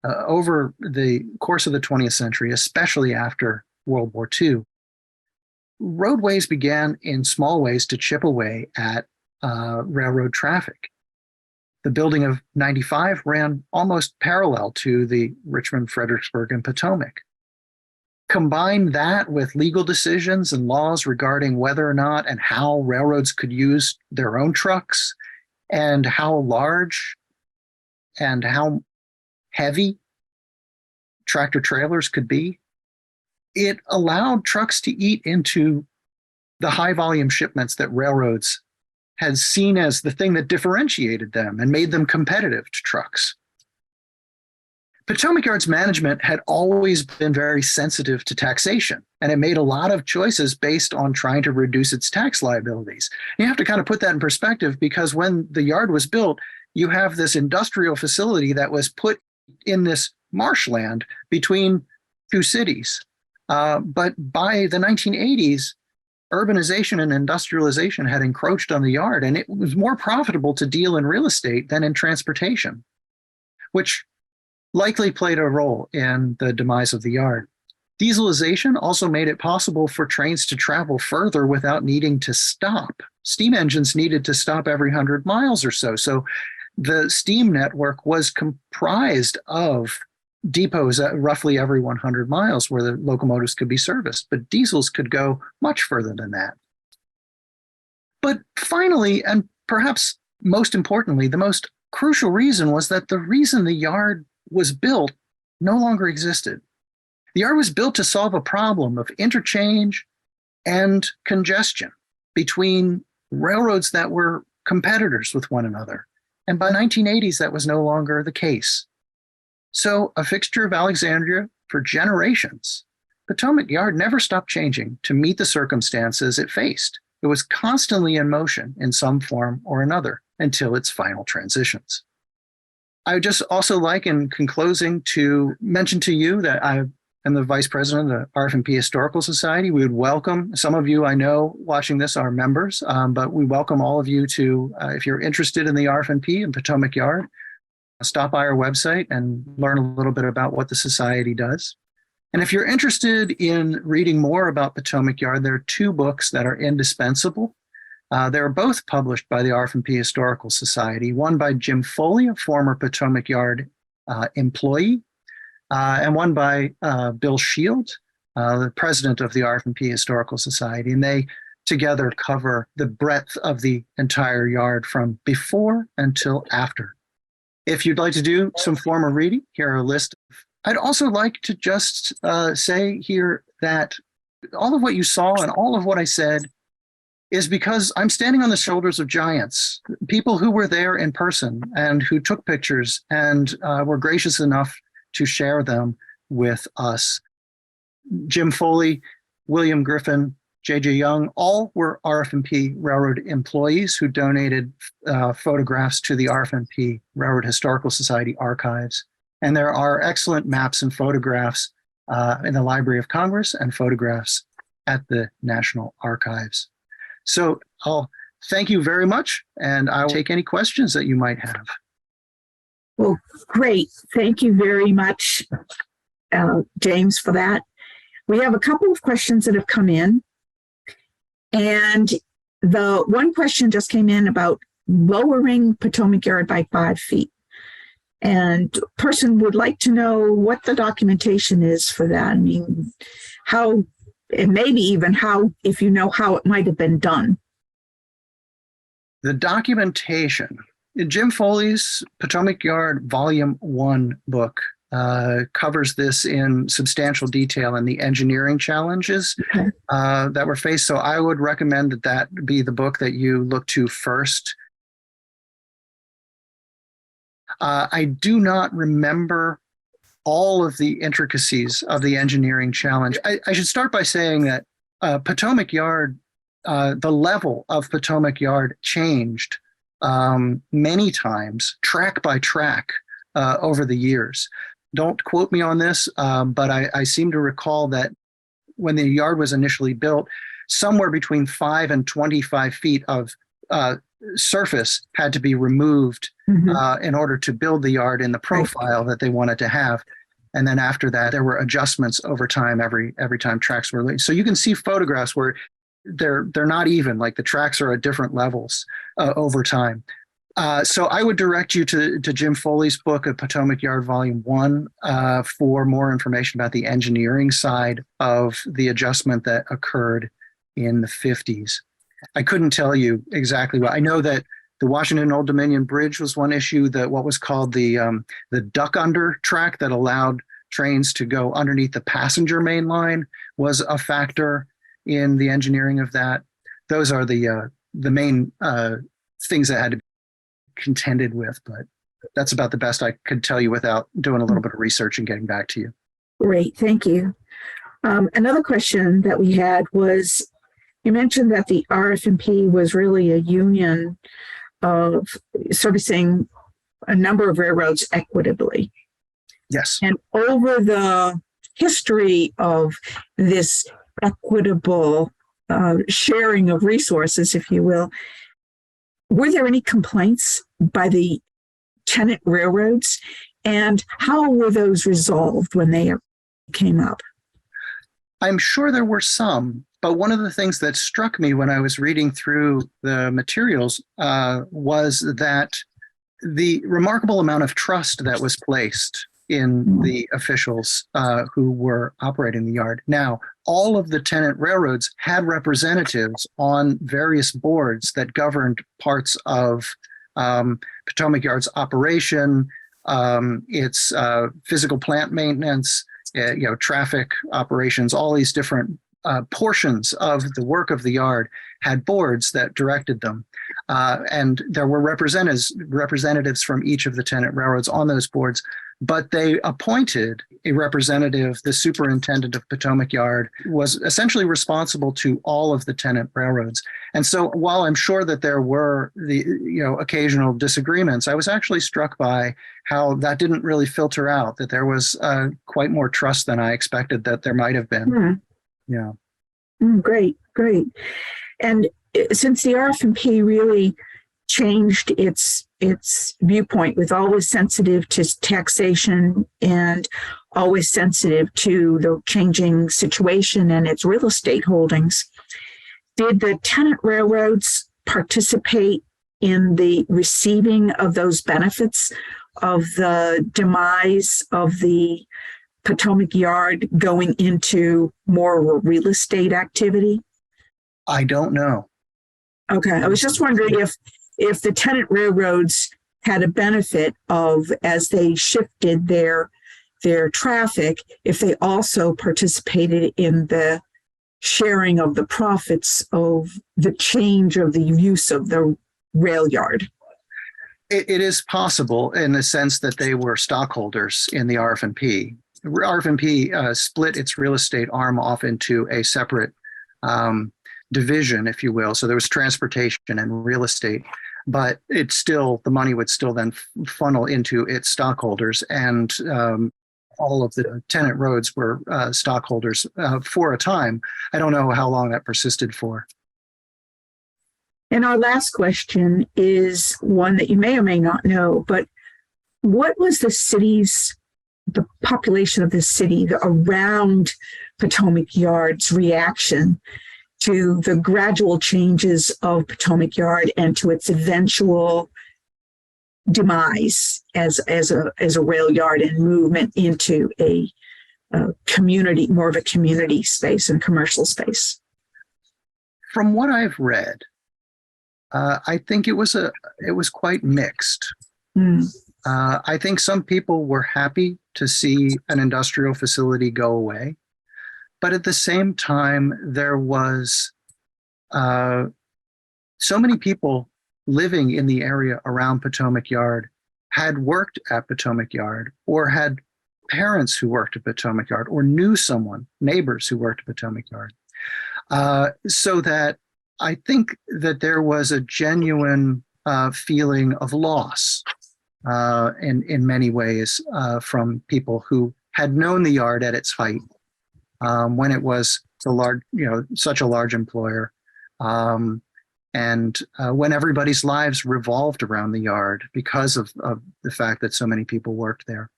over the course of the 20th century, especially after World War II, roadways began in small ways to chip away at railroad traffic. The building of 95 ran almost parallel to the Richmond, Fredericksburg, and Potomac. Combine that with legal decisions and laws regarding whether or not and how railroads could use their own trucks, and how large and how heavy tractor trailers could be, it allowed trucks to eat into the high volume shipments that railroads had seen as the thing that differentiated them and made them competitive to trucks. Potomac Yard's management had always been very sensitive to taxation, and it made a lot of choices based on trying to reduce its tax liabilities. You have to kind of put that in perspective, because when the yard was built, you have this industrial facility that was put in this marshland between two cities. But by the 1980s, urbanization and industrialization had encroached on the yard, and it was more profitable to deal in real estate than in transportation, which likely played a role in the demise of the yard. Dieselization also made it possible for trains to travel further without needing to stop. Steam engines needed to stop every 100 miles or so. So the steam network was comprised of depots at roughly every 100 miles where the locomotives could be serviced, but diesels could go much further than that. But finally, and perhaps most importantly, the most crucial reason was that the reason the yard was built no longer existed. The yard was built to solve a problem of interchange and congestion between railroads that were competitors with one another. And by the 1980s, that was no longer the case. So a fixture of Alexandria for generations Potomac Yard never stopped changing to meet the circumstances it faced. It was constantly in motion in some form or another until its final transitions. I would just also like, in conclosing, to mention to you that I am the Vice President of the RF&P Historical Society. We would welcome, some of you I know watching this are members, but we welcome all of you to, if you're interested in the RF&P and Potomac Yard, stop by our website and learn a little bit about what the Society does. And if you're interested in reading more about Potomac Yard, there are two books that are indispensable. They're both published by the RF&P Historical Society, one by Jim Foley, a former Potomac Yard employee, and one by Bill Shield, the president of the RF&P Historical Society. And they together cover the breadth of the entire yard from before until after. If you'd like to do some form of reading, here are a list. I'd also like to just say here that all of what you saw and all of what I said is because I'm standing on the shoulders of giants, people who were there in person and who took pictures and were gracious enough to share them with us. Jim Foley, William Griffin, J.J. Young, all were RF&P Railroad employees who donated photographs to the RF&P Railroad Historical Society archives. And there are excellent maps and photographs in the Library of Congress and photographs at the National Archives. So I'll thank you very much, and I'll take any questions that you might have. Well, great. Thank you very much, James, for that. We have a couple of questions that have come in. And the one question just came in about lowering Potomac Yard by 5 feet. And a person would like to know what the documentation is for that. I mean, how, and maybe even how, if you know how it might have been done. The documentation, Jim Foley's Potomac Yard Volume 1 book covers this in substantial detail and the engineering challenges that were faced. So I would recommend that that be the book that you look to first. I do not remember all of the intricacies of the engineering challenge. I should start by saying that Potomac Yard, the level of Potomac Yard changed many times, track by track, over the years. Don't quote me on this, but I seem to recall that when the yard was initially built, somewhere between 5 and 25 feet of surface had to be removed in order to build the yard in the profile that they wanted to have. And then after that, there were adjustments over time every time tracks were laid. So you can see photographs where they're not even, like the tracks are at different levels over time. So I would direct you to Jim Foley's book of Potomac Yard Volume 1 for more information about the engineering side of the adjustment that occurred in the 50s. I couldn't tell you exactly what. I know that the Washington Old Dominion Bridge was one issue, that what was called the duck under track that allowed trains to go underneath the passenger main line was a factor in the engineering of that. Those are the main things that had to be contended with, but that's about the best I could tell you without doing a little bit of research and getting back to you. Great, thank you. Another question that we had was, you mentioned that the RF&P was really a union of servicing a number of railroads equitably. Yes. And over the history of this equitable sharing of resources, if you will, were there any complaints by the tenant railroads? And how were those resolved when they came up? I'm sure there were some, but one of the things that struck me when I was reading through the materials was that the remarkable amount of trust that was placed in the officials who were operating the yard. Now, all of the tenant railroads had representatives on various boards that governed parts of Potomac Yard's operation, its physical plant maintenance, traffic operations, all these different portions of the work of the yard had boards that directed them. And there were representatives from each of the tenant railroads on those boards, but they appointed a representative. The superintendent of Potomac Yard was essentially responsible to all of the tenant railroads. And so while I'm sure that there were occasional disagreements, I was actually struck by how that didn't really filter out, that there was quite more trust than I expected that there might have been. Hmm. Yeah. Great. And since the RF&P really changed its viewpoint, with always sensitive to taxation and always sensitive to the changing situation and its real estate holdings, did the tenant railroads participate in the receiving of those benefits of the demise of the Potomac Yard going into more real estate activity? I don't know. Okay, I was just wondering if the tenant railroads had a benefit of, as they shifted their traffic, if they also participated in the sharing of the profits of the change of the use of the rail yard. It is possible in the sense that they were stockholders in the RF&P. RF&P split its real estate arm off into a separate division, if you will. So there was transportation and real estate, but the money would still then funnel into its stockholders, and all of the tenant roads were stockholders for a time. I don't know how long that persisted for. And our last question is one that you may or may not know, but what was the population of the city around Potomac Yard's reaction to the gradual changes of Potomac Yard and to its eventual demise as a rail yard and movement into a community, more of a community space and commercial space? From what I've read, I think it was quite mixed. I think some people were happy to see an industrial facility go away, but at the same time, there was so many people living in the area around Potomac Yard had worked at Potomac Yard, or had parents who worked at Potomac Yard, or knew neighbors who worked at Potomac Yard. So that I think that there was a genuine feeling of loss in many ways from people who had known the yard at its height when it was such a large employer, and when everybody's lives revolved around the yard because of the fact that so many people worked there.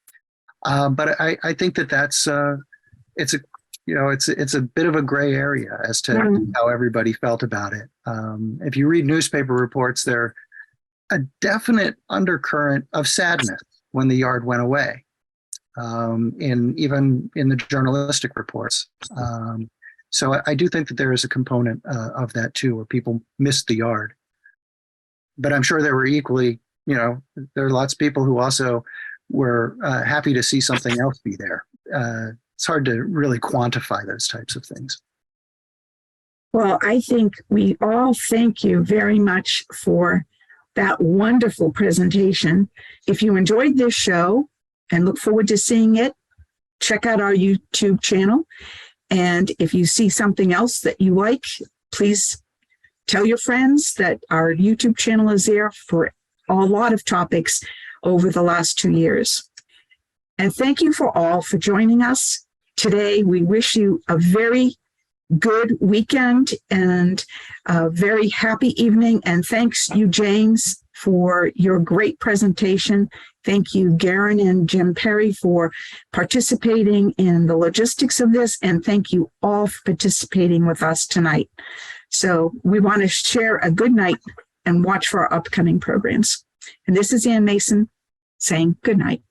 But I think that it's a bit of a gray area as to how everybody felt about it. If you read newspaper reports, there a definite undercurrent of sadness when the yard went away, even in the journalistic reports. So I do think that there is a component of that too, where people missed the yard. But I'm sure there were equally, there are lots of people who also were happy to see something else be there. It's hard to really quantify those types of things. Well, I think we all thank you very much for that wonderful presentation. If you enjoyed this show and look forward to seeing it, check out our YouTube channel. And if you see something else that you like, please tell your friends that our YouTube channel is there for a lot of topics over the last 2 years. And thank you for all for joining us today. We wish you a very good weekend and a very happy evening. And thanks you, James, for your great presentation. Thank you, Garen and Jim Perry, for participating in the logistics of this. And thank you all for participating with us tonight. So we want to share a good night and watch for our upcoming programs. And this is Ann Mason saying good night.